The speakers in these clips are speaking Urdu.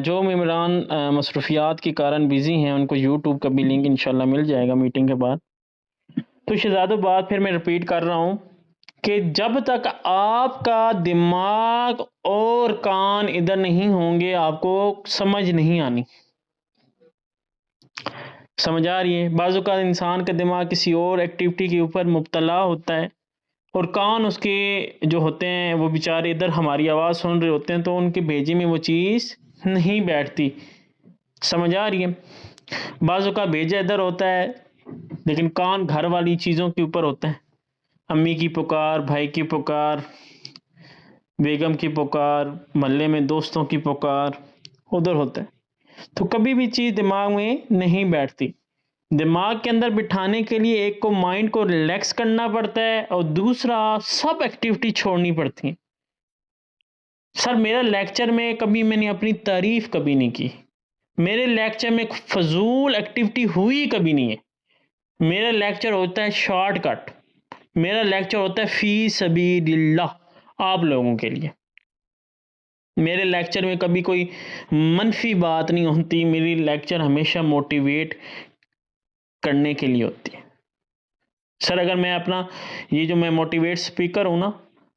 جو ممبران مصروفیات کے کارن بزی ہیں ان کو یوٹیوب کا بھی لنک انشاءاللہ مل جائے گا میٹنگ کے بعد. تو شہزادوں بات پھر میں ریپیٹ کر رہا ہوں کہ جب تک آپ کا دماغ اور کان ادھر نہیں ہوں گے آپ کو سمجھ نہیں آنی. سمجھ آ رہی ہے؟ بعض اوقات انسان کا دماغ کسی اور ایکٹیویٹی کے اوپر مبتلا ہوتا ہے اور کان اس کے جو ہوتے ہیں وہ بیچارے ادھر ہماری آواز سن رہے ہوتے ہیں تو ان کے بھیجے میں وہ چیز نہیں بیٹھتی. سمجھ آ رہی ہے؟ بعض اوقات بھیجا ادھر ہوتا ہے لیکن کان گھر والی چیزوں کے اوپر ہوتا ہے. امی کی پکار، بھائی کی پکار، بیگم کی پکار، محلے میں دوستوں کی پکار ادھر ہوتا ہے. تو کبھی بھی چیز دماغ میں نہیں بیٹھتی. دماغ کے اندر بٹھانے کے لیے ایک کو مائنڈ کو ریلیکس کرنا پڑتا ہے اور دوسرا سب ایکٹیویٹی چھوڑنی پڑتی ہیں. سر میرا لیکچر میں کبھی میں نے اپنی تعریف کبھی نہیں کی. میرے لیکچر میں فضول ایکٹیویٹی ہوئی کبھی نہیں ہے. میرا لیکچر ہوتا ہے شارٹ کٹ. میرا لیکچر ہوتا ہے فی سبیل اللہ آپ لوگوں کے لیے. میرے لیکچر میں کبھی کوئی منفی بات نہیں ہوتی. میری لیکچر ہمیشہ موٹیویٹ کرنے کے لیے ہوتی ہے. سر اگر میں اپنا یہ جو میں موٹیویٹ سپیکر ہوں نا،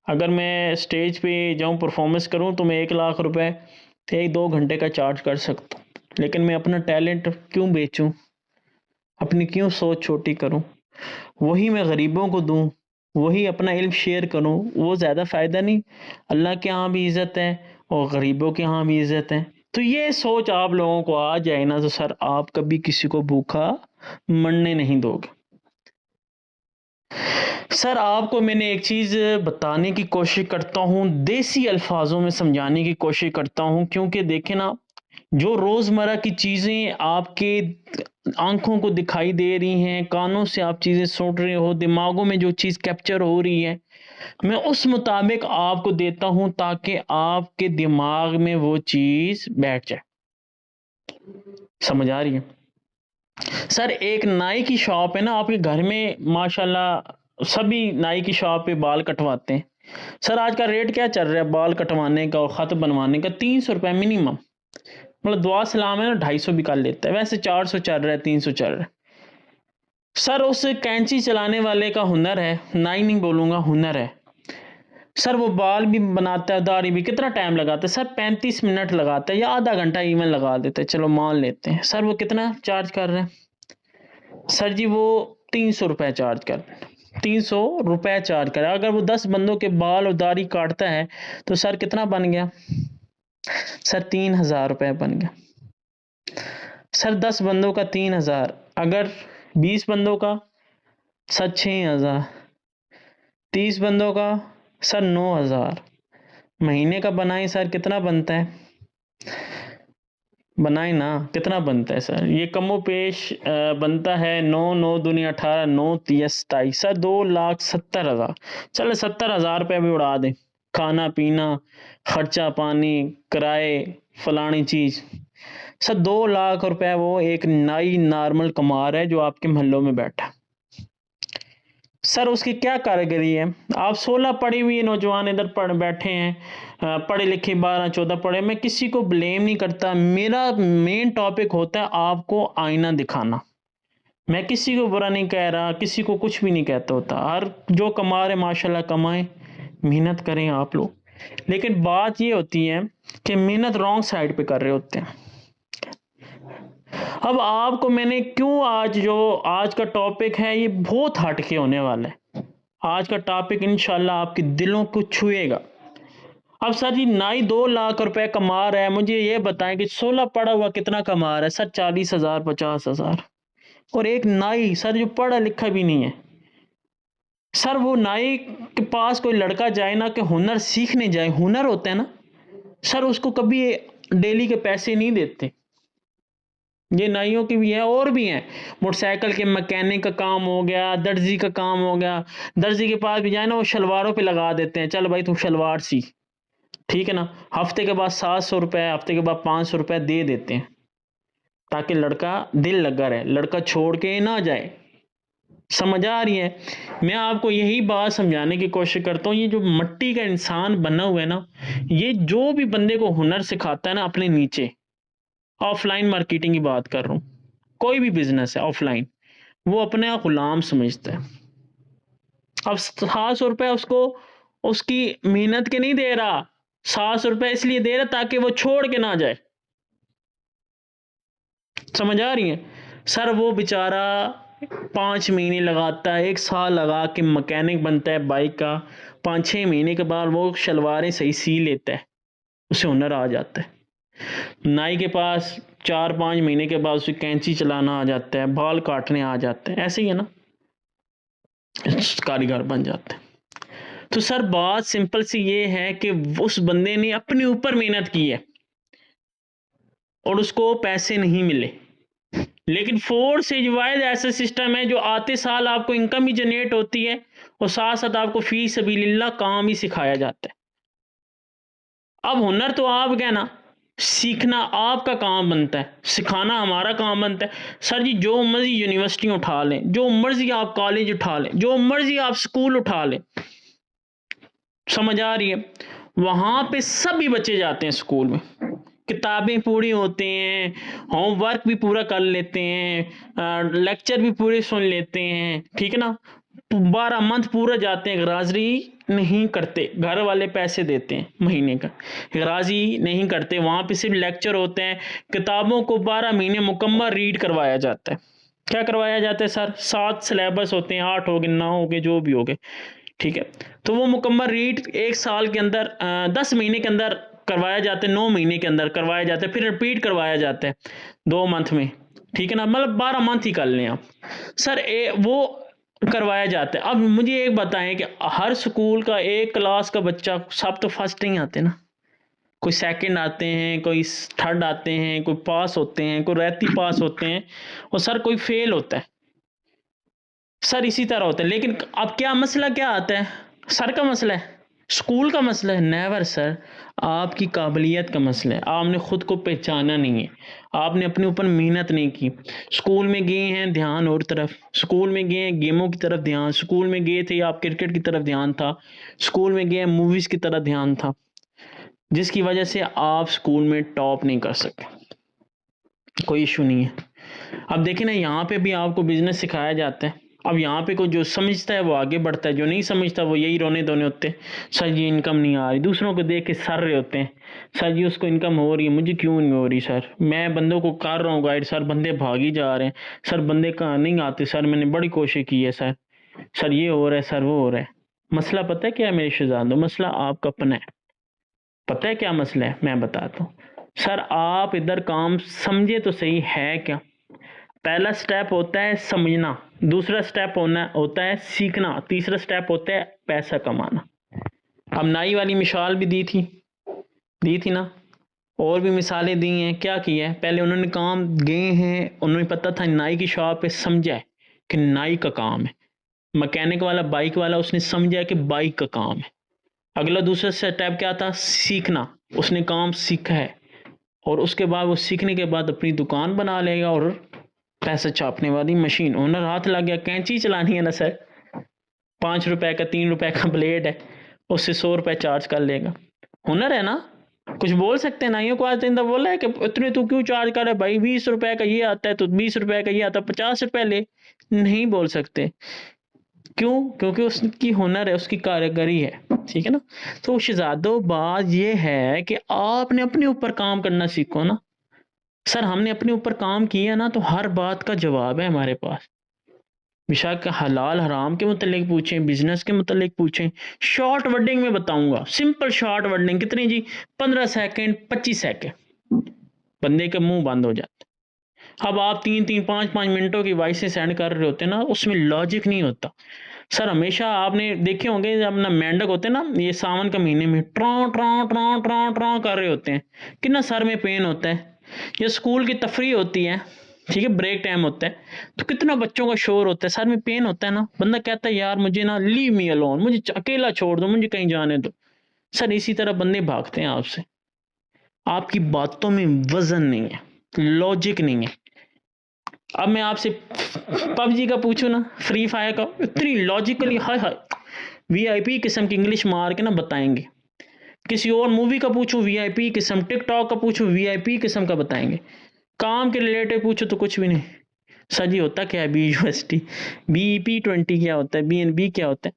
اگر میں اسٹیج پہ جاؤں پرفارمنس کروں تو میں 1,00,000 روپے 1-2 گھنٹے کا چارج کر سکتا ہوں. لیکن میں اپنا ٹیلنٹ کیوں بیچوں؟ اپنی کیوں سوچ چھوٹی کروں؟ وہی میں غریبوں کو دوں، وہی اپنا علم شیئر کروں، وہ زیادہ فائدہ نہیں؟ اللہ کے ہاں بھی عزت ہے اور غریبوں کے ہاں بھی عزت ہے. تو یہ سوچ آپ لوگوں کو آ جائے نا تو سر آپ کبھی کسی کو بھوکا مرنے نہیں دو گے. سر آپ کو میں نے ایک چیز بتانے کی کوشش کرتا ہوں، دیسی الفاظوں میں سمجھانے کی کوشش کرتا ہوں، کیونکہ دیکھیں نا جو روزمرہ کی چیزیں آپ کے آنکھوں کو دکھائی دے رہی ہیں، کانوں سے آپ چیزیں سن رہے ہو، دماغوں میں جو چیز کیپچر ہو رہی ہے، میں اس مطابق آپ کو دیتا ہوں تاکہ آپ کے دماغ میں وہ چیز بیٹھ جائے. سمجھ آ رہی ہے؟ سر ایک نائی کی شاپ ہے نا آپ کے گھر میں، ماشاءاللہ سبھی نائی کی شاپ پہ بال کٹواتے ہیں. سر آج کا ریٹ کیا چل رہا ہے بال کٹوانے کا اور خط بنوانے کا؟ 300 روپے منیمم. مطلب دعا سلام ہے نا 250 بھی کر لیتا ہے، ویسے 400 چل رہا ہے، 300 چل رہا ہے. سر اس کینچی چلانے والے کا ہنر ہے، نائی نہیں بولوں گا، ہنر ہے. سر وہ بال بھی بناتا ہے، داڑھی بھی. کتنا ٹائم لگاتا ہے؟ سر 35 منٹ لگاتا ہے یا آدھا گھنٹہ ایون لگا دیتا ہے، چلو مان لیتے ہیں. سر وہ کتنا چارج کر رہے ہیں؟ سر جی وہ 300 روپے چارج کر رہے ہیں. 300 روپے چارج کر رہے ہیں. اگر وہ 10 بندوں کے بال اور داڑھی کاٹتا ہے تو سر کتنا بن گیا؟ سر 3,000 روپے بن گیا. سر 10 بندوں کا 3,000، اگر 20 بندوں کا سر 6,000، 30 بندوں کا سر 9,000. مہینے کا بنائیں سر کتنا بنتا ہے؟ بنائیں نا کتنا بنتا ہے سر؟ یہ کم و بیش بنتا ہے 9 9 دنیا 18 9 30 27 سر 2,70,000. چلے 70,000 روپے بھی اڑا دیں، کھانا پینا خرچہ پانی کرائے فلانی چیز. سر 2,00,000 روپے وہ ایک نائی نارمل کما رہا ہے جو آپ کے محلوں میں بیٹھا. سر اس کی کیا کارگری ہے؟ آپ 16 پڑھی ہوئی نوجوان ادھر بیٹھے ہیں، پڑھے لکھے 12-14 پڑھے. میں کسی کو بلیم نہیں کرتا، میرا مین ٹاپک ہوتا ہے آپ کو آئینہ دکھانا. میں کسی کو برا نہیں کہہ رہا، کسی کو کچھ بھی نہیں کہتا ہوتا. ہر جو کما رہے ماشاءاللہ کمائیں، محنت کریں آپ لوگ. لیکن بات یہ ہوتی ہے کہ محنت رانگ سائڈ پہ کر رہے ہوتے ہیں. اب آپ کو میں نے کیوں آج کا ٹاپک ہے یہ بہت ہٹ کے ہونے والا ہے. آج کا ٹاپک انشاءاللہ آپ کے دلوں کو چھوئے گا. اب سر جی نائی 2,00,000 روپے کما رہا ہے، مجھے یہ بتائیں کہ 16 پڑھا ہوا کتنا کما رہا ہے؟ سر 40,000 50,000. اور ایک نائی سر جو پڑھا لکھا بھی نہیں ہے، سر وہ نائی کے پاس کوئی لڑکا جائے نا کہ ہنر سیکھنے جائے، ہنر ہوتا ہے نا سر، اس کو کبھی ڈیلی کے پیسے نہیں دیتے. یہ نائیوں کی بھی ہے اور بھی ہیں. موٹر سائیکل کے مکینک کا کام ہو گیا، درزی کا کام ہو گیا. درزی کے پاس بھی جائے نا وہ شلواروں پہ لگا دیتے ہیں، چل بھائی تم شلوار سی، ٹھیک ہے نا. ہفتے کے بعد 700 روپے، ہفتے کے بعد 500 روپے دے دیتے ہیں تاکہ لڑکا دل لگا رہے، لڑکا چھوڑ کے نہ جائے. سمجھ آ رہی ہے؟ میں آپ کو یہی بات سمجھانے کی کوشش کرتا ہوں، یہ جو مٹی کا انسان بنا ہوا ہے نا، یہ جو بھی بندے کو ہنر سکھاتا ہے نا اپنے نیچے، آف لائن مارکیٹنگ کی بات کر رہا ہوں، کوئی بھی بزنس ہے آف لائن، وہ اپنے غلام سمجھتا ہے. اب 700 روپے اس کو اس کی محنت کے نہیں دے رہا، 700 روپے اس لیے دے رہا تاکہ وہ چھوڑ کے نہ جائے. سمجھ آ رہی ہے؟ سر وہ بیچارہ 5 مہینے لگاتا ہے، 1 سال لگا کے مکینک بنتا ہے بائک کا، 5-6 مہینے کے بعد وہ شلواریں صحیح سی لیتا ہے، اسے ہنر آ جاتا ہے. نائی کے پاس 4-5 مہینے کے بعد اسے کینچی چلانا آ جاتا ہے، بال کاٹنے آ جاتے ہیں، ایسے ہی ہے نا، کاریگر بن جاتے ہیں. تو سر بات سمپل سی یہ ہے کہ اس بندے نے اپنے اوپر محنت کی ہے اور اس کو پیسے نہیں ملے، لیکن فورس ایجوائز ایسا سسٹم ہے جو آتے سال آپ کو انکم بھی جنریٹ ہوتی ہے اور ساتھ ساتھ آپ کو فی سبیل اللہ کام بھی سکھایا جاتا ہے. اب ہنر تو آپ کا نا، سیکھنا آپ کا کام بنتا ہے، سکھانا ہمارا کام بنتا ہے. سر جی جو مرضی یونیورسٹی اٹھا لیں، جو مرضی آپ کالج اٹھا لیں، جو مرضی آپ سکول اٹھا لیں، سمجھ آ رہی ہے؟ وہاں پہ سبھی بچے جاتے ہیں سکول میں، کتابیں پوری ہوتے ہیں، ہوم ورک بھی پورا کر لیتے ہیں، لیکچر بھی پورے سن لیتے ہیں، ٹھیک ہے نا، 12 منتھ پورا جاتے ہیں، غرازی نہیں کرتے، گھر والے پیسے دیتے ہیں مہینے کا، غرازی نہیں کرتے، وہاں پہ صرف لیکچر ہوتے ہیں، کتابوں کو 12 مہینے مکمل ریڈ کروایا جاتا ہے. کیا کروایا جاتا ہے سر؟ 7 سلیبس ہوتے ہیں، 8 ہو گئے، 9 ہو گئے، جو بھی ہو گئے، ٹھیک ہے. تو وہ مکمل ریڈ 1 سال کے اندر 10 مہینے کے اندر کروایا جاتا ہے، 9 مہینے کے اندر کروایا جاتا ہے، پھر رپیٹ کروایا جاتا ہے 2 منتھ میں، ٹھیک ہے نا، مطلب 12 منتھ ہی کر لیں آپ. سر وہ کروایا جاتا ہے. اب مجھے ایک بتائیں کہ ہر سکول کا ایک کلاس کا بچہ سب تو فرسٹ نہیں آتے نا، کوئی سیکنڈ آتے ہیں، کوئی تھرڈ آتے ہیں، کوئی پاس ہوتے ہیں، کوئی ریتی پاس ہوتے ہیں، اور سر کوئی فیل ہوتا ہے. سر اسی طرح ہوتا ہے. لیکن اب کیا مسئلہ کیا آتا ہے؟ سر کا مسئلہ ہے، اسکول کا مسئلہ ہے؟ نیور سر، آپ کی قابلیت کا مسئلہ ہے. آپ نے خود کو پہچانا نہیں ہے، آپ نے اپنے اوپر محنت نہیں کی. اسکول میں گئے ہیں دھیان اور طرف، اسکول میں گئے ہیں گیموں کی طرف دھیان، اسکول میں گئے تھے آپ کرکٹ کی طرف دھیان تھا، اسکول میں گئے موویز کی طرف دھیان تھا، جس کی وجہ سے آپ اسکول میں ٹاپ نہیں کر سکے. کوئی ایشو نہیں ہے. اب دیکھیں نا، یہاں پہ بھی آپ کو بزنس سکھایا جاتا ہے. اب یہاں پہ کوئی جو سمجھتا ہے وہ آگے بڑھتا ہے، جو نہیں سمجھتا وہ یہی رونے دھونے ہوتے ہیں، سر جی انکم نہیں آ رہی، دوسروں کو دیکھ کے سر رہے ہوتے ہیں، سر جی اس کو انکم ہو رہی ہے، مجھے کیوں نہیں ہو رہی؟ سر میں بندوں کو کر رہا ہوں گائیڈ، سر بندے بھاگ ہی جا رہے ہیں، سر بندے کہاں نہیں آتے، سر میں نے بڑی کوشش کی ہے، سر یہ ہو رہا ہے، سر وہ ہو رہا ہے. مسئلہ پتہ ہے کیا ہے میرے شہزادوں؟ مسئلہ آپ کا اپنا ہے. پتہ ہے کیا مسئلہ ہے؟ میں بتاتا ہوں. سر آپ ادھر کام سمجھے تو صحیح ہے کیا؟ پہلا سٹیپ ہوتا ہے سمجھنا، دوسرا سٹیپ ہوتا ہے سیکھنا، تیسرا سٹیپ ہوتا ہے پیسہ کمانا. اب نائی والی مثال بھی دی تھی نا، اور بھی مثالیں دی ہیں. کیا کیا ہے؟ پہلے انہوں نے کام گئے ہیں، انہوں نے پتہ تھا نائی کی شاپ پہ، سمجھا ہے کہ نائی کا کام ہے. مکینک والا، بائک والا، اس نے سمجھا کہ بائک کا کام ہے. اگلا دوسرا سٹیپ کیا تھا؟ سیکھنا. اس نے کام سیکھا ہے، اور اس کے بعد وہ سیکھنے کے بعد اپنی دکان بنا لے گا، اور پیسہ چھاپنے والی مشین، ہنر ہاتھ لگ گیا، کینچی چلانی ہے نا سر، 5 روپے کا 3 روپے کا بلیڈ ہے، اس سے 100 روپے چارج کر لے گا. ہنر ہے نا. کچھ بول سکتے ہیں نائیوں کو آج تک بولا ہے کہ اتنے تو کیوں چارج کر رہے بھائی، 20 روپے کا یہ آتا ہے تو 20 روپے کا یہ آتا ہے، 50 روپے لے. نہیں بول سکتے. کیوں؟ کیونکہ اس کی ہنر ہے، اس کی کاریگری ہے، ٹھیک ہے نا. تو شہزادوں بات یہ ہے کہ آپ نے اپنے اوپر کام کرنا سیکھو نا. سر ہم نے اپنے اوپر کام کیا نا، تو ہر بات کا جواب ہے ہمارے پاس. بشک حلال حرام کے متعلق پوچھیں، بزنس کے متعلق پوچھیں، شارٹ ورڈنگ میں بتاؤں گا، سمپل شارٹ ورڈنگ. کتنی جی؟ 15 سیکنڈ 25 سیکنڈ، بندے کا منہ بند ہو جاتا. اب آپ 3-5 منٹوں کی وائسیں سینڈ کر رہے ہوتے ہیں نا، اس میں لاجک نہیں ہوتا. سر ہمیشہ آپ نے دیکھے ہوں گے، جب نا مینڈک ہوتے ہیں نا، یہ ساون کے مہینے میں ٹران ٹران ٹران ٹران ٹران کر رہے ہوتے ہیں، کتنا سر میں پین ہوتا ہے. یہ اسکول کی تفریح ہوتی ہے، ٹھیک ہے، بریک ٹائم ہوتا ہے، تو کتنا بچوں کا شور ہوتا ہے، سر میں پین ہوتا ہے نا. بندہ کہتا ہے یار مجھے نا لیو می الون، مجھے اکیلا چھوڑ دو، مجھے کہیں جانے دو. سر اسی طرح بندے بھاگتے ہیں آپ سے. آپ کی باتوں میں وزن نہیں ہے، لاجک نہیں ہے. اب میں آپ سے پب جی کا پوچھوں نا، فری فائر کا، اتنی لاجیکلی ہائے ہائے وی آئی پی قسم کی انگلش مار کے نا بتائیں گے. کسی اور مووی کا پوچھو وی آئی پی قسم، ٹک ٹاک کا پوچھو وی آئی پی قسم کا بتائیں گے. کام کے ریلیٹڈ پوچھو تو کچھ بھی نہیں. سر جی ہوتا کیا ہے B U S T, B P 20 کیا ہوتا ہے، بی این بی کیا ہوتا ہے،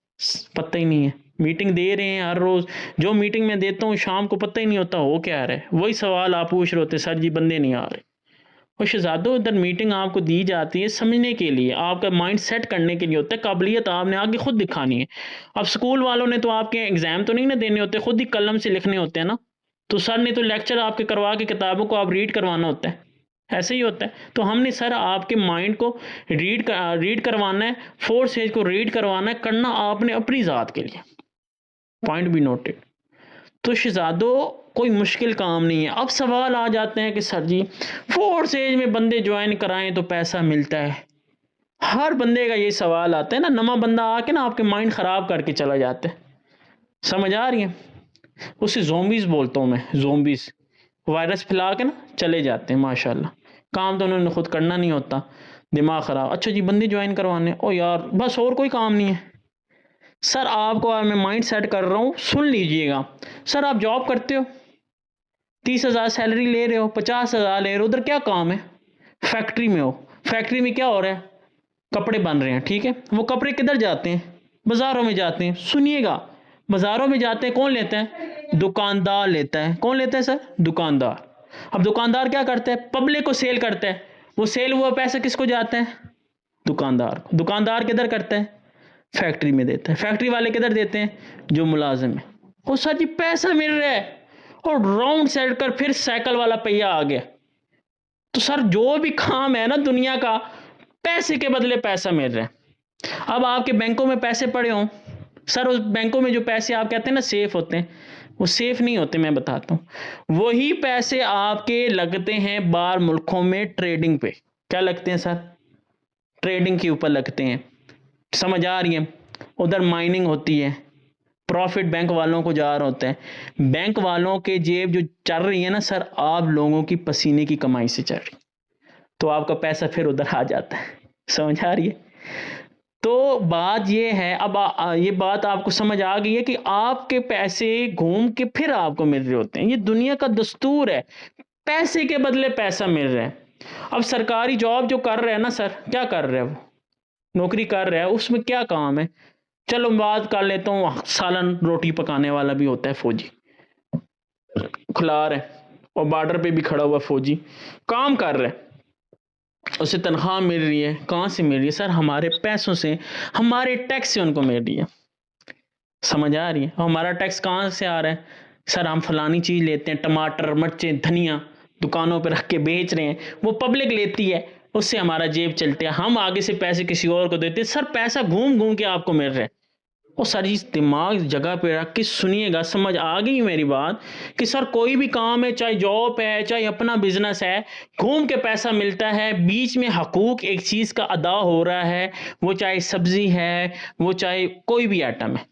پتہ ہی نہیں ہے. میٹنگ دے رہے ہیں ہر روز، جو میٹنگ میں دیتا ہوں شام کو پتہ ہی نہیں ہوتا ہو کیا رہا ہے. وہی سوال آپ پوچھ رہے ہوتے سر جی بندے نہیں آ رہے. اور شہزادوں ادھر میٹنگ آپ کو دی جاتی ہے سمجھنے کے لیے، آپ کا مائنڈ سیٹ کرنے کے لیے ہوتا ہے. قابلیت آپ نے آگے خود دکھانی ہے. اب سکول والوں نے تو آپ کے ایگزام تو نہیں نا دینے ہوتے، خود ہی قلم سے لکھنے ہوتے ہیں نا. تو سر نے تو لیکچر آپ کے کروا کے کتابوں کو آپ ریڈ کروانا ہوتا ہے، ایسے ہی ہوتا ہے. تو ہم نے سر آپ کے مائنڈ کو ریڈ کروانا ہے، 4 سٹیج کو ریڈ کروانا ہے، کرنا آپ نے اپنی ذات کے لیے. پوائنٹ بھی نوٹڈ. تو شہزادوں کوئی مشکل کام نہیں ہے. اب سوال آ جاتے ہیں کہ سر جی 4 سٹیج میں بندے جوائن کرائیں تو پیسہ ملتا ہے. ہر بندے کا یہ سوال آتا ہے نا، نواں بندہ آ کے نا آپ کے مائنڈ خراب کر کے چلا جاتا ہے. سمجھ آ رہی ہے؟ اسے زومبیز بولتا ہوں میں، زومبیز. وائرس پھیلا کے نا چلے جاتے ہیں ماشاءاللہ. کام تو انہوں نے خود کرنا نہیں ہوتا، دماغ خراب. اچھا جی بندے جوائن کروانے، او یار بس اور کوئی کام نہیں ہے. سر آپ کو میں مائنڈ سیٹ کر رہا ہوں، سن لیجئے گا. سر آپ جاب کرتے ہو، 30,000 سیلری لے رہے ہو، 50,000 لے رہے ہو، ادھر کیا کام ہے؟ فیکٹری میں ہو. فیکٹری میں کیا ہو رہا ہے؟ کپڑے بن رہے ہیں، ٹھیک ہے. وہ کپڑے کدھر جاتے ہیں؟ بازاروں میں جاتے ہیں. سنیے گا، بازاروں میں جاتے ہیں، کون لیتا ہے؟ دکاندار لیتا ہے. کون لیتا ہے سر؟ دکاندار. اب دکاندار کیا کرتا ہے؟ پبلک کو سیل کرتا ہے. وہ سیل ہوا پیسہ کس کو جاتا ہے؟ دکاندار کو. دکاندار کدھر کرتا ہے؟ فیکٹری میں دیتا ہے. فیکٹری والے کدھر دیتے ہیں؟ جو ملازم ہے. وہ سر جی پیسہ مل رہا ہے، اور راؤنڈ سیٹ کر پھر سائیکل والا پہیہ آ گیا. تو سر جو بھی کام ہے نا دنیا کا، پیسے کے بدلے پیسہ مل رہا ہے. اب آپ کے بینکوں میں پیسے پڑے ہوں، سر اس بینکوں میں جو پیسے آپ کہتے ہیں نا سیف ہوتے ہیں، وہ سیف نہیں ہوتے. میں بتاتا ہوں، وہی پیسے آپ کے لگتے ہیں باہر ملکوں میں ٹریڈنگ پہ. کیا لگتے ہیں سر؟ ٹریڈنگ کے اوپر لگتے ہیں. سمجھ آ رہی ہے؟ ادھر مائننگ ہوتی ہے، پروفٹ بینک والوں کو جا رہا ہوتا ہے. بینک والوں کے جیب جو چل رہی ہے نا سر، آپ لوگوں کی پسینے کی کمائی سے چل رہی. تو آپ کا پیسہ پھر ادھر آ جاتا ہے. سمجھ آ رہی ہے؟ تو بات یہ ہے، اب یہ بات آپ کو سمجھ آ گئی ہے کہ آپ کے پیسے گھوم کے پھر آپ کو مل رہے ہوتے ہیں. یہ دنیا کا دستور ہے، پیسے کے بدلے پیسہ مل رہا ہے. اب سرکاری جاب جو کر رہے ہیں نا سر، کیا کر رہے ہیں؟ وہ نوکری کر رہے ہیں، اس میں کیا کام ہے؟ چلو بات کر لیتا ہوں، سالن روٹی پکانے والا بھی ہوتا ہے فوجی، کھلا رہے اور بارڈر پہ بھی کھڑا ہوا فوجی کام کر رہے، اسے تنخواہ مل رہی ہے. کہاں سے مل رہی ہے سر؟ ہمارے پیسوں سے، ہمارے ٹیکس سے ان کو مل رہی ہے. سمجھ آ رہی ہے؟ ہمارا ٹیکس کہاں سے آ رہا ہے؟ سر ہم فلانی چیز لیتے ہیں، ٹماٹر، مرچیں، دھنیا دکانوں پہ رکھ کے بیچ رہے ہیں، وہ پبلک لیتی ہے، اس سے ہمارا جیب چلتے ہیں، ہم آگے سے پیسے کسی اور کو دیتے ہیں. سر پیسہ گھوم گھوم کے آپ کو مل رہا ہے. اور سر اس دماغ جگہ پہ رکھ کے سنیے گا، سمجھ آ گئی میری بات کہ سر کوئی بھی کام ہے، چاہے جاب ہے، چاہے اپنا بزنس ہے، گھوم کے پیسہ ملتا ہے. بیچ میں حقوق ایک چیز کا ادا ہو رہا ہے، وہ چاہے سبزی ہے، وہ چاہے کوئی بھی آئٹم ہے.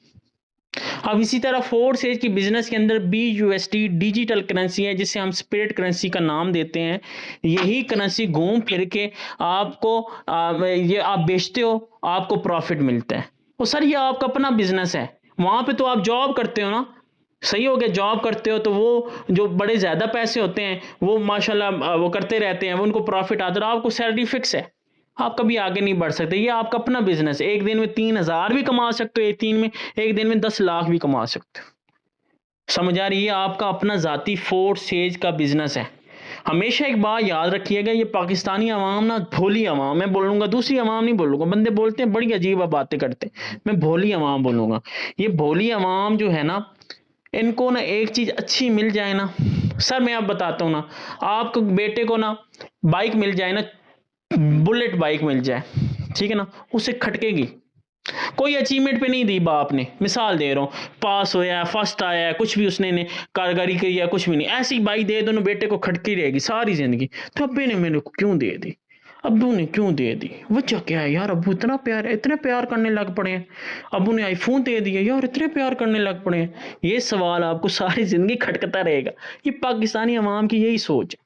اب اسی طرح 4 سٹیج کی بزنس کے اندر BUSD ڈیجیٹل کرنسی ہے، جسے ہم اسپرٹ کرنسی کا نام دیتے ہیں. یہی کرنسی گھوم پھر کے آپ کو یہ آپ بیچتے ہو، آپ کو پروفٹ ملتا ہے. اور سر یہ آپ کا اپنا بزنس ہے، وہاں پہ تو آپ جاب کرتے ہو نا، صحیح ہو گیا، جاب کرتے ہو تو وہ جو بڑے زیادہ پیسے ہوتے ہیں وہ ماشاءاللہ وہ کرتے رہتے ہیں، وہ ان کو پروفٹ آتا ہے، آپ کو سیلری فکس ہے، آپ کبھی آگے نہیں بڑھ سکتے. یہ آپ کا اپنا بزنس ہے. ایک دن میں 3,000 بھی کما سکتے ہو، ایک دن میں 10 لاکھ بھی کما سکتے ہو. سمجھ آ رہی ہے؟ آپ کا اپنا ذاتی 4 سٹیج کا بزنس ہے. ہمیشہ ایک بات یاد رکھیے گا، یہ پاکستانی عوام نا بھولی عوام، میں بولوں گا دوسری عوام نہیں بولوں گا، بندے بولتے ہیں بڑی عجیب باتیں کرتے ہیں، میں بھولی عوام بولوں گا. یہ بھولی عوام جو ہے نا، ان کو نا ایک چیز اچھی مل جائے نا، سر میں آپ بتاتا ہوں نا، آپ کو بیٹے کو نا بائک مل جائے نا، بلٹ بائک مل جائے، ٹھیک ہے نا، اسے کھٹکے گی. کوئی اچیومنٹ پہ نہیں دی باپ نے، مثال دے رہا ہوں، پاس ہویا، فرسٹ آیا، کچھ بھی اس نے کارگری کی ہے، کچھ بھی نہیں، ایسی بائک دے دونوں بیٹے کو کھٹکی رہے گی ساری زندگی. تو ابے نے میرے کو کیوں دے دی؟ ابو نے کیوں دے دی؟ وجہ کیا ہے یار؟ ابو اتنا پیار ہے، اتنے پیار کرنے لگ پڑے ہیں، ابو نے آئی فون دے دیا یار، اتنے پیار کرنے لگ پڑے ہیں. یہ سوال آپ کو ساری زندگی کھٹکتا رہے گا. یہ پاکستانی عوام کی یہی سوچ ہے.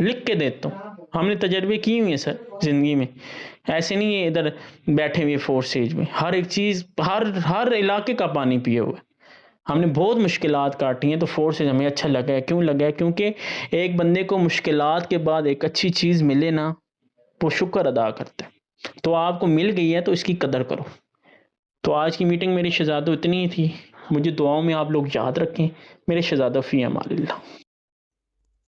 لکھ کے دیتا ہوں، ہم نے تجربے کی ہوئی ہیں سر زندگی میں، ایسے نہیں ہے ادھر بیٹھے ہوئے فورسیج میں، ہر ایک چیز ہر علاقے کا پانی پیے ہوئے، ہم نے بہت مشکلات کاٹی ہیں، تو فورسیج ہمیں اچھا لگا ہے، کیوں لگا ہے؟ کیونکہ ایک بندے کو مشکلات کے بعد ایک اچھی چیز ملے نا، وہ شکر ادا کرتا ہے، تو آپ کو مل گئی ہے تو اس کی قدر کرو۔ تو آج کی میٹنگ میری شہزادو اتنی ہی تھی، مجھے دعاؤں میں آپ لوگ یاد رکھیں، میرے شہزادو فی امان اللہ۔